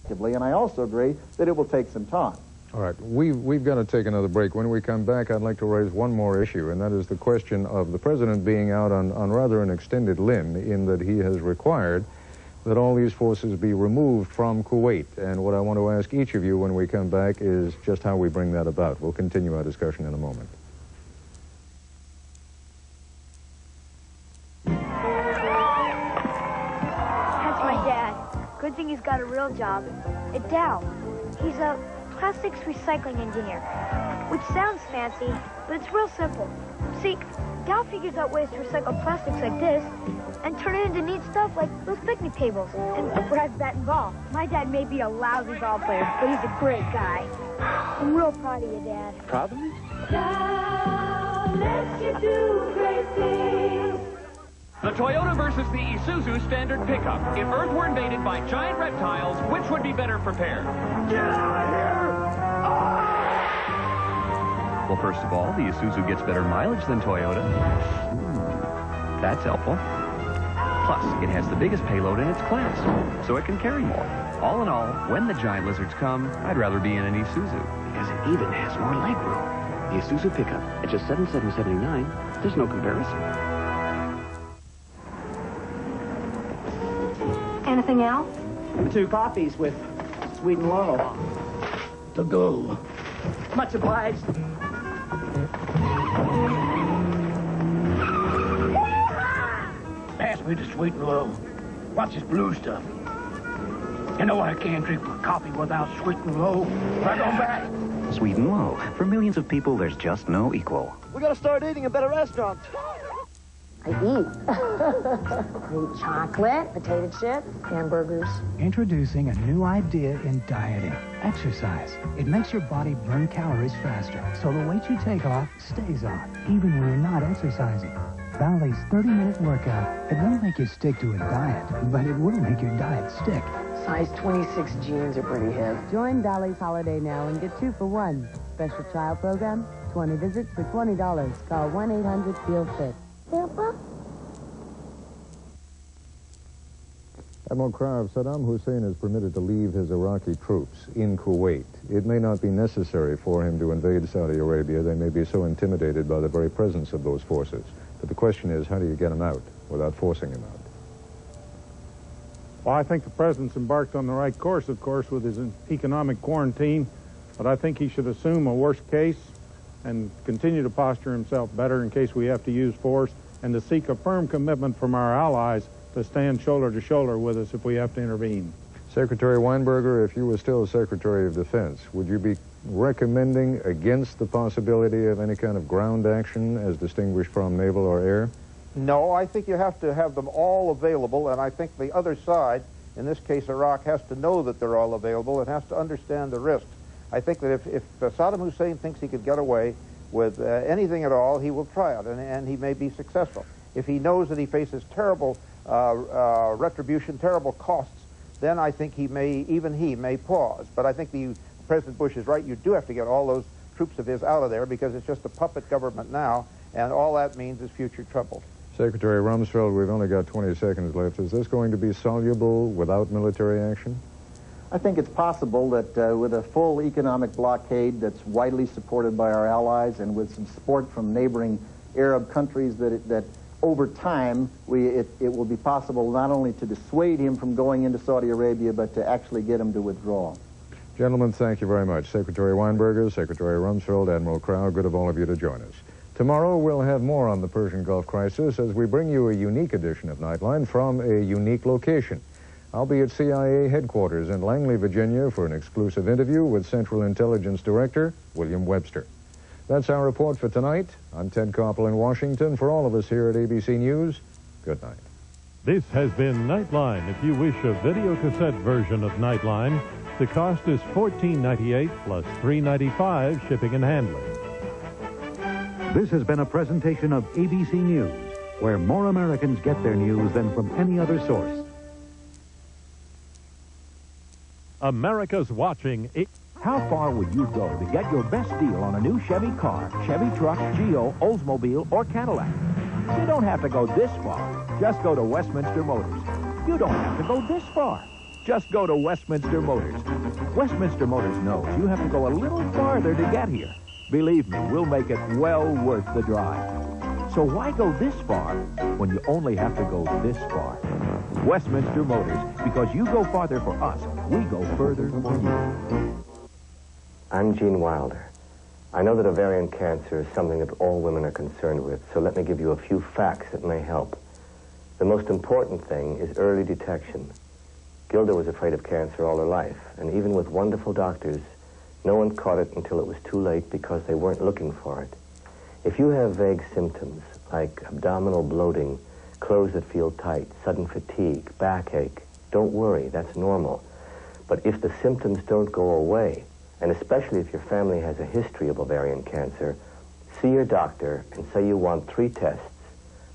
effectively, and I also agree that it will take some time. All right, we've got to take another break. When we come back, I'd like to raise one more issue, and that is the question of the president being out on rather an extended limb in that he has required that all these forces be removed from Kuwait. And what I want to ask each of you when we come back is just how we bring that about. We'll continue our discussion in a moment. That's my dad. Good thing he's got a real job at Dow. He's a plastics recycling engineer, which sounds fancy, but it's real simple. See, Dow figures out ways to recycle plastics like this and turn it into neat stuff like those picnic tables. And whereas that involved, my dad may be a lousy ball player, but he's a great guy. I'm real proud of you, Dad. Proud of me? Dow lets you do great things. The Toyota versus the Isuzu standard pickup. If Earth were invaded by giant reptiles, which would be better prepared? Get out of here! Well, first of all, the Isuzu gets better mileage than Toyota. That's helpful. Plus, it has the biggest payload in its class, so it can carry more. All in all, when the giant lizards come, I'd rather be in an Isuzu. Because it even has more legroom. The Isuzu pickup at just $7,779. There's no comparison. Anything else? 2 coffees with sweet and low. To go. Much obliged. Pass me the sweet and low. What's this blue stuff? You know I can't drink my coffee without sweet and low. Right on back. Sweet and low. For millions of people, there's just no equal. We gotta start eating at better restaurants. I eat. Chocolate, potato chips, hamburgers. Introducing a new idea in dieting. Exercise. It makes your body burn calories faster, so the weight you take off stays on, even when you're not exercising. Bally's 30-minute workout. It won't make you stick to a diet, but it will make your diet stick. Size 26 jeans are pretty hip. Join Bally's Holiday now and get 2 for 1. Special child program, 20 visits for $20. Call 1-800-FEEL-FIT. Admiral Crowe, if Saddam Hussein is permitted to leave his Iraqi troops in Kuwait, it may not be necessary for him to invade Saudi Arabia. They may be so intimidated by the very presence of those forces. But the question is, how do you get him out without forcing him out? Well, I think the president's embarked on the right course, of course, with his economic quarantine. But I think he should assume a worst case and continue to posture himself better in case we have to use force, and to seek a firm commitment from our allies to stand shoulder to shoulder with us if we have to intervene. Secretary Weinberger, if you were still Secretary of Defense, would you be recommending against the possibility of any kind of ground action as distinguished from naval or air? No, I think you have to have them all available, and I think the other side, in this case Iraq, has to know that they're all available and has to understand the risks. I think that if Saddam Hussein thinks he could get away with anything at all, he will try it, and he may be successful. If he knows that he faces terrible retribution, terrible costs, then I think he may pause. But I think President Bush is right. You do have to get all those troops of his out of there, because it's just a puppet government now, and all that means is future trouble. Secretary Rumsfeld, we've only got 20 seconds left. Is this going to be soluble without military action? I think it's possible that with a full economic blockade that's widely supported by our allies and with some support from neighboring Arab countries, that over time it will be possible not only to dissuade him from going into Saudi Arabia, but to actually get him to withdraw. Gentlemen, thank you very much. Secretary Weinberger, Secretary Rumsfeld, Admiral Crowe, good of all of you to join us. Tomorrow we'll have more on the Persian Gulf crisis as we bring you a unique edition of Nightline from a unique location. I'll be at CIA headquarters in Langley, Virginia for an exclusive interview with Central Intelligence Director William Webster. That's our report for tonight. I'm Ted Koppel in Washington. For all of us here at ABC News, good night. This has been Nightline. If you wish a videocassette version of Nightline, the cost is $14.98 plus $3.95 shipping and handling. This has been a presentation of ABC News, where more Americans get their news than from any other source. America's watching. How far would you go to get your best deal on a new Chevy car, Chevy truck, Geo, Oldsmobile, or Cadillac? You don't have to go this far. Just go to Westminster Motors. You don't have to go this far. Just go to Westminster Motors. Westminster Motors knows you have to go a little farther to get here. Believe me, we'll make it well worth the drive. So why go this far when you only have to go this far? Westminster Motors, because you go farther for us, we go further for you. I'm Gene Wilder. I know that ovarian cancer is something that all women are concerned with, so let me give you a few facts that may help. The most important thing is early detection. Gilda was afraid of cancer all her life, and even with wonderful doctors, no one caught it until it was too late because they weren't looking for it. If you have vague symptoms like abdominal bloating, clothes that feel tight, sudden fatigue, backache, don't worry, that's normal. But if the symptoms don't go away, and especially if your family has a history of ovarian cancer, see your doctor and say you want 3 tests,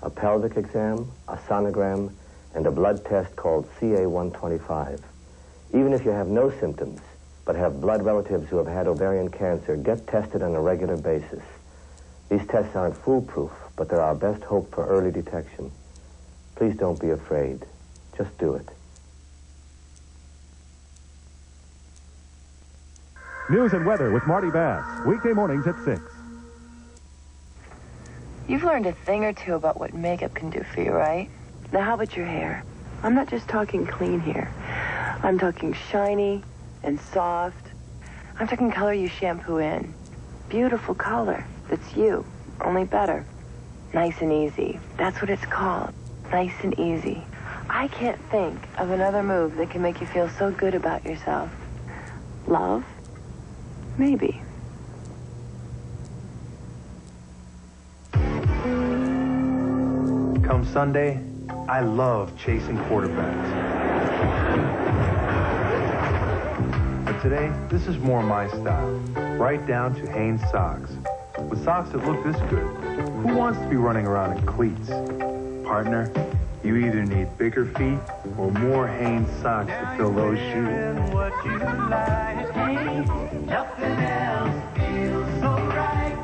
a pelvic exam, a sonogram, and a blood test called CA-125. Even if you have no symptoms, but have blood relatives who have had ovarian cancer, get tested on a regular basis. These tests aren't foolproof, but they're our best hope for early detection. Please don't be afraid. Just do it. News and weather with Marty Bass. Weekday mornings at 6. You've learned a thing or two about what makeup can do for you, right? Now, how about your hair? I'm not just talking clean hair. I'm talking shiny and soft. I'm talking color you shampoo in. Beautiful color. That's you, only better. Nice and easy. That's what it's called. Nice and easy. I can't think of another move that can make you feel so good about yourself. Love? Maybe. Come Sunday, I love chasing quarterbacks. But today, this is more my style. Right down to Hanes socks. With socks that look this good, who wants to be running around in cleats? Partner, you either need bigger feet or more Hanes socks to fill those shoes. What you like, Hanes, nothing else feels so right.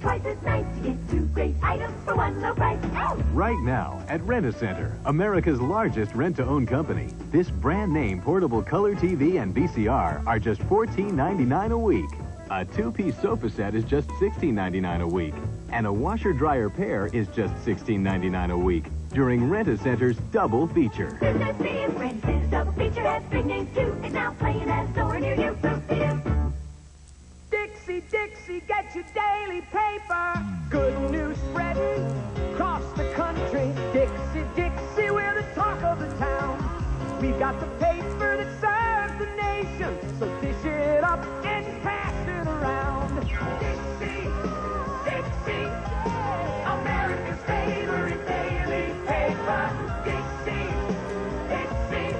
Twice as nice. You get 2 great items for 1 low price. Oh! Right now at Rent-A-Center, America's largest rent-to-own company, this brand-name portable color TV and VCR are just $14.99 a week. A 2-piece sofa set is just $16.99 a week. And a washer-dryer pair is just $16.99 a week during Rent-A-Center's double feature. Rent-A-Center's double feature has big names too. It's now playing at a store near you. Dixie, Dixie, get your daily paper. Good news spreading across the country. Dixie, Dixie, we're the talk of the town. We've got the paper that serves the nation, so dish it up and pass it around. Dixie, Dixie, America's favorite daily paper. Dixie, Dixie,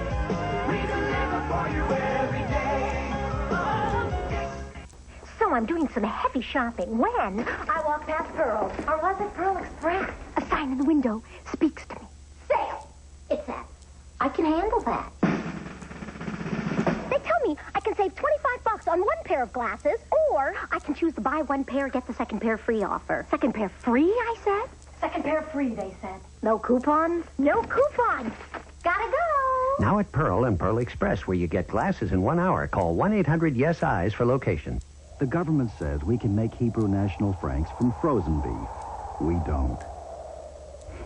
we deliver for you every day. So I'm doing some heavy shopping when I walk past Pearle. Or was it Pearle Express? A sign in the window speaks to me. Sale! It says, I can handle that. They tell me I can save $25 on 1 pair of glasses, or I can choose the buy 1 pair, get the 2nd pair free offer. 2nd pair free, I said? 2nd pair free, they said. No coupons? No coupons. Gotta go. Now at Pearle and Pearle Express, where you get glasses in 1 hour. Call 1-800-YES-EYES for location. The government says we can make Hebrew national francs from frozen beef. We don't.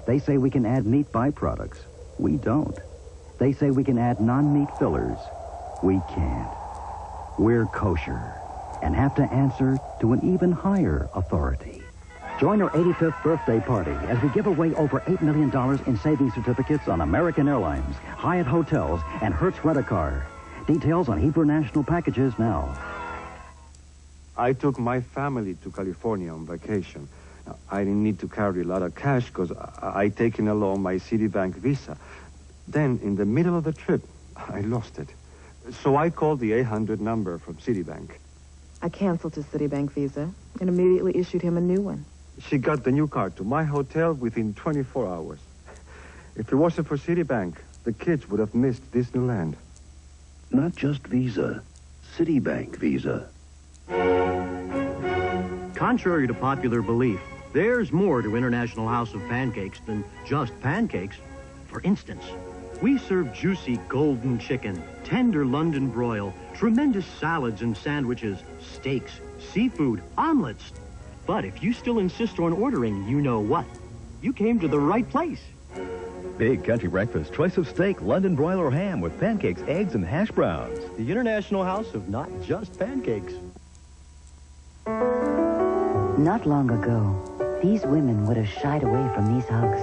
They say we can add meat byproducts. We don't. They say we can add non-meat fillers. We can't. We're kosher and have to answer to an even higher authority. Join our 85th birthday party as we give away over $8 million in savings certificates on American Airlines, Hyatt Hotels, and Hertz Rent-A-Car. Details on Hebrew National packages now. I took my family to California on vacation. Now, I didn't need to carry a lot of cash because I taken along my Citibank Visa. Then, in the middle of the trip, I lost it. So I called the 800 number from Citibank. I canceled his Citibank Visa and immediately issued him a new one. She got the new card to my hotel within 24 hours. If it wasn't for Citibank, the kids would have missed Disneyland. Not just Visa, Citibank Visa. Contrary to popular belief, there's more to International House of Pancakes than just pancakes. For instance, we serve juicy golden chicken, tender London broil, tremendous salads and sandwiches, steaks, seafood, omelets. But if you still insist on ordering, you know what? You came to the right place. Big country breakfast, choice of steak, London broil or ham with pancakes, eggs, and hash browns. The International House of not just pancakes. Not long ago, these women would have shied away from these hugs.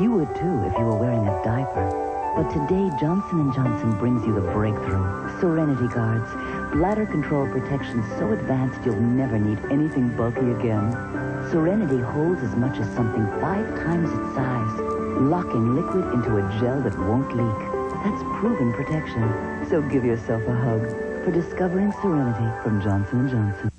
You would too if you were wearing a diaper. But today, Johnson & Johnson brings you the breakthrough. Serenity Guards. Bladder control protection so advanced you'll never need anything bulky again. Serenity holds as much as something 5 times its size, locking liquid into a gel that won't leak. That's proven protection. So give yourself a hug for discovering Serenity from Johnson & Johnson.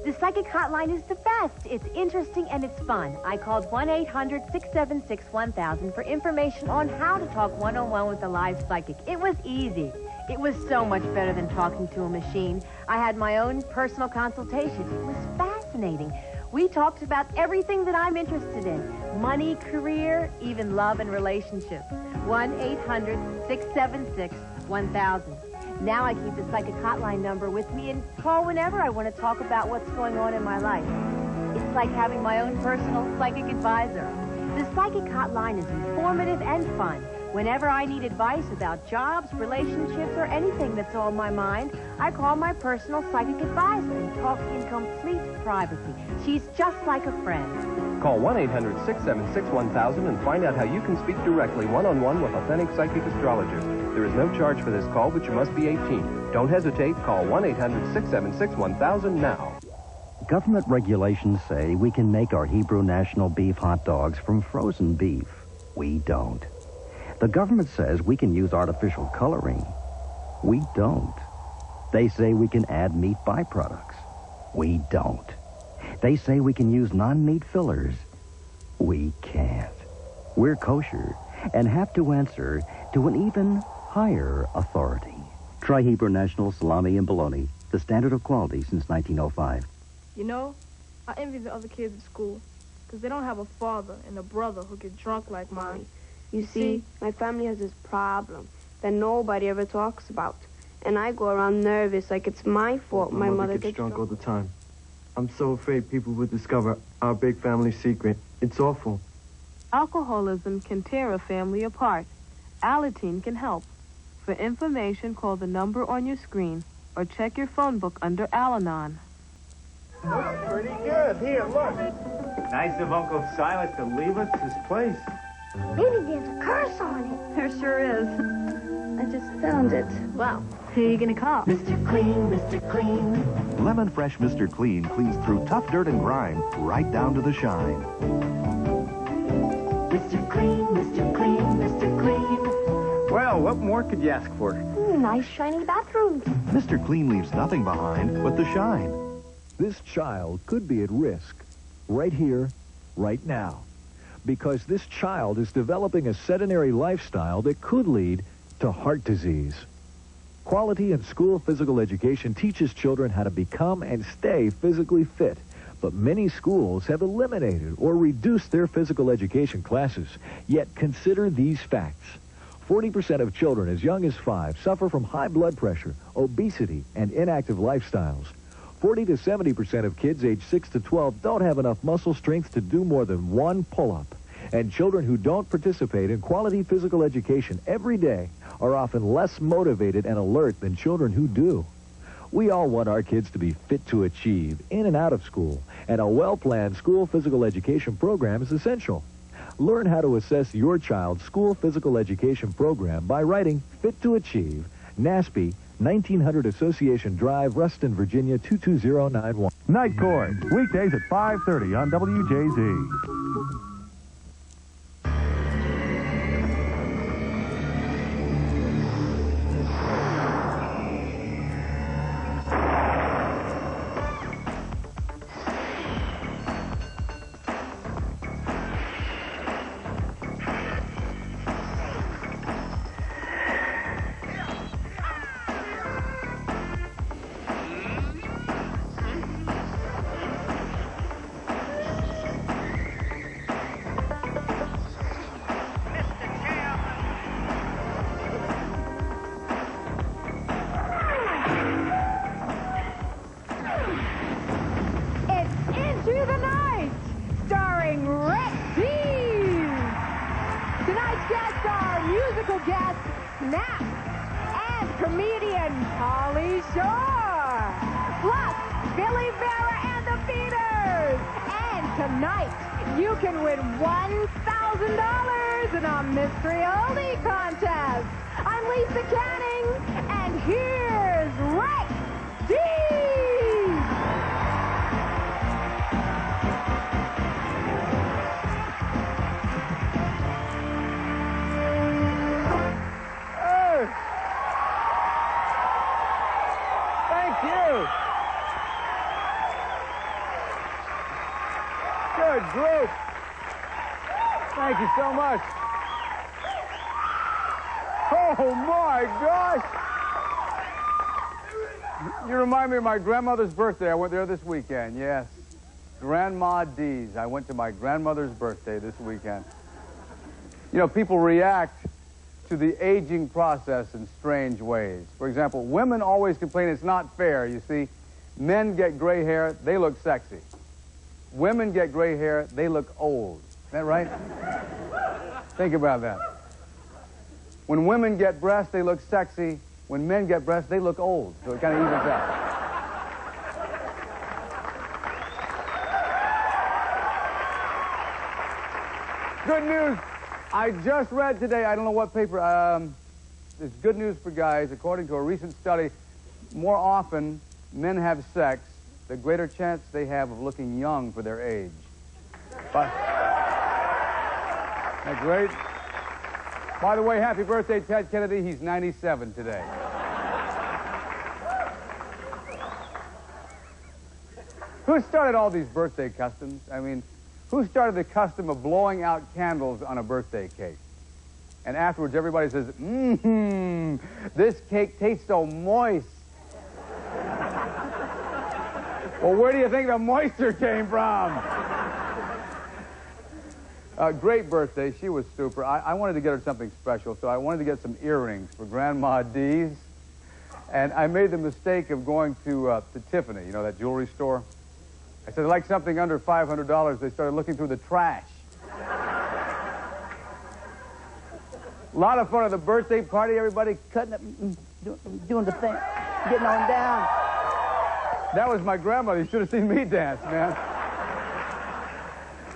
The Psychic Hotline is the best. It's interesting and it's fun. I called 1-800-676-1000 for information on how to talk one-on-one with a live psychic. It was easy. It was so much better than talking to a machine. I had my own personal consultation. It was fascinating. We talked about everything that I'm interested in. Money, career, even love and relationships. 1-800-676-1000. Now I keep the Psychic Hotline number with me and call whenever I want to talk about what's going on in my life. It's like having my own personal psychic advisor. The Psychic Hotline is informative and fun. Whenever I need advice about jobs, relationships, or anything that's on my mind, I call my personal psychic advisor and talk in complete privacy. She's just like a friend. Call 1-800-676-1000 and find out how you can speak directly one-on-one with authentic psychic astrologers. There is no charge for this call, but you must be 18. Don't hesitate. Call 1-800-676-1000 now. Government regulations say we can make our Hebrew national beef hot dogs from frozen beef. We don't. The government says we can use artificial coloring. We don't. They say we can add meat byproducts. We don't. They say we can use non-meat fillers. We can't. We're kosher and have to answer to an even higher authority. Try Hebrew National Salami and Bologna, the standard of quality since 1905. You know, I envy the other kids at school because they don't have a father and a brother who get drunk like mine. You see, my family has this problem that nobody ever talks about. And I go around nervous like it's my fault my mother gets drunk all the time. I'm so afraid people will discover our big family secret. It's awful. Alcoholism can tear a family apart. Al-Alon can help. For information, call the number on your screen or check your phone book under Al-Alon. Looks pretty good. Here, look. Nice of Uncle Silas to leave us his place. Maybe there's a curse on it. There sure is. I just found it. Well, who are you going to call? Mr. Clean, Mr. Clean. Lemon Fresh Mr. Clean cleans through tough dirt and grime right down to the shine. Mr. Clean, Mr. Clean, Mr. Clean. Well, what more could you ask for? Nice shiny bathrooms. Mr. Clean leaves nothing behind but the shine. This child could be at risk right here, right now, because this child is developing a sedentary lifestyle that could lead to heart disease. Quality and school physical education teaches children how to become and stay physically fit, but many schools have eliminated or reduced their physical education classes. Yet consider these facts. 40% of children as young as 5 suffer from high blood pressure, obesity, and inactive lifestyles. 40 to 70% of kids aged 6 to 12 don't have enough muscle strength to do more than 1 pull-up. And children who don't participate in quality physical education every day are often less motivated and alert than children who do. We all want our kids to be fit to achieve in and out of school, and a well-planned school physical education program is essential. Learn how to assess your child's school physical education program by writing Fit to Achieve, NASP, 1900 Association Drive, Ruston, Virginia, 22091. Night Court, weekdays at 5:30 on WJZ. musical guest, Snap, and comedian Pauly Shore. Plus, Billy Vera and the Beaters. And tonight, you can win $1,000 in a Mystery Oldie contest. I'm Lisa Canning, and here's Rick D. Thank you. Good group. Thank you so much. Oh, my gosh. You remind me of my grandmother's birthday. I went there this weekend, yes. Grandma D's. I went to my grandmother's birthday this weekend. You know, people react to the aging process in strange ways. For example, women always complain it's not fair. You see, men get gray hair, they look sexy. Women get gray hair, they look old. Is that right? Think about that. When women get breasts, they look sexy. When men get breasts, they look old. So it kind of evens out. Good news. I just read today, I don't know what paper, there's good news for guys. According to a recent study, more often men have sex, the greater chance they have of looking young for their age. But, isn't that great? By the way, happy birthday, Ted Kennedy. He's 97 today. Who started all these birthday customs? I mean, who started the custom of blowing out candles on a birthday cake? And afterwards, everybody says, this cake tastes so moist. Well, where do you think the moisture came from? Great birthday. She was super. I wanted to get her something special, so I wanted to get some earrings for Grandma D's. And I made the mistake of going to Tiffany, you know, that jewelry store. I said, I'd like something under $500. They started looking through the trash. A lot of fun at the birthday party, everybody cutting up, doing the thing, getting on down. That was my grandmother. You should have seen me dance, man.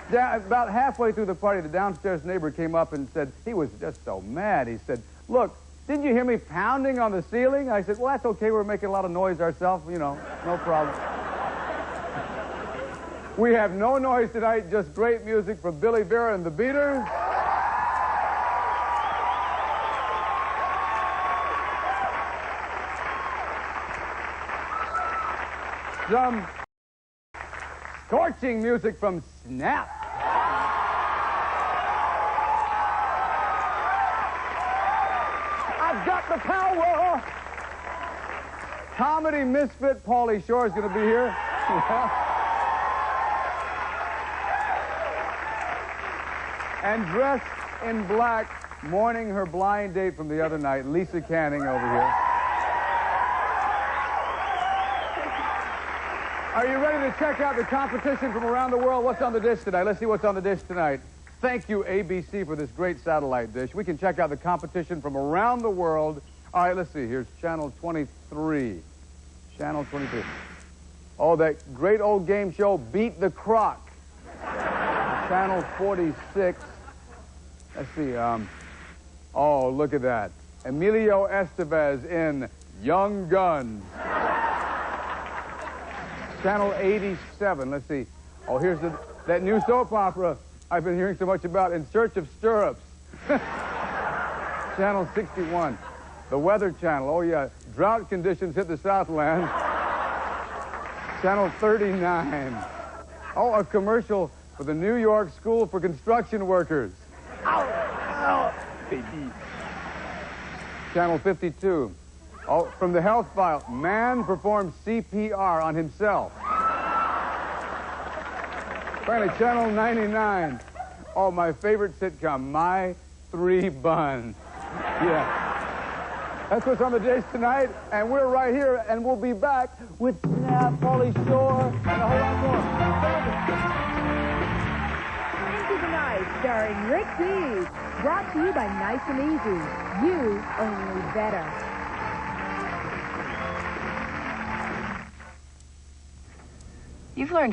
About halfway through the party, the downstairs neighbor came up and said, he was just so mad. He said, look, didn't you hear me pounding on the ceiling? I said, well, that's okay. We're making a lot of noise ourselves. You know, no problem. We have no noise tonight, just great music from Billy Vera and the Beaters. Some scorching music from Snap. I've got the power. Comedy misfit Pauly Shore is going to be here. And dressed in black, mourning her blind date from the other night, Lisa Canning over here. Are you ready to check out the competition from around the world? What's on the dish tonight? Let's see what's on the dish tonight. Thank you, ABC, for this great satellite dish. We can check out the competition from around the world. All right, let's see. Here's Channel 23. Channel 23. Oh, that great old game show, Beat the Croc. Channel 46. Let's see. Oh, look at that. Emilio Estevez in Young Guns. Channel 87. Let's see. Oh, here's that new soap opera I've been hearing so much about, In Search of Stirrups. Channel 61. The Weather Channel. Oh, yeah. Drought conditions hit the Southland. Channel 39. Oh, a commercial for the New York School for Construction Workers. Ow! Ow! Baby. Channel 52. Oh, from the Health File. Man performs CPR on himself. Finally, Channel 99. Oh, my favorite sitcom, My Three Buns. Yeah. That's what's on the dish tonight, and we're right here, and we'll be back with Snap, Pauly Shore, and a whole lot more. Into the Night, starring Rick Dees, Brought to you by Nice and Easy. You only better. You've learned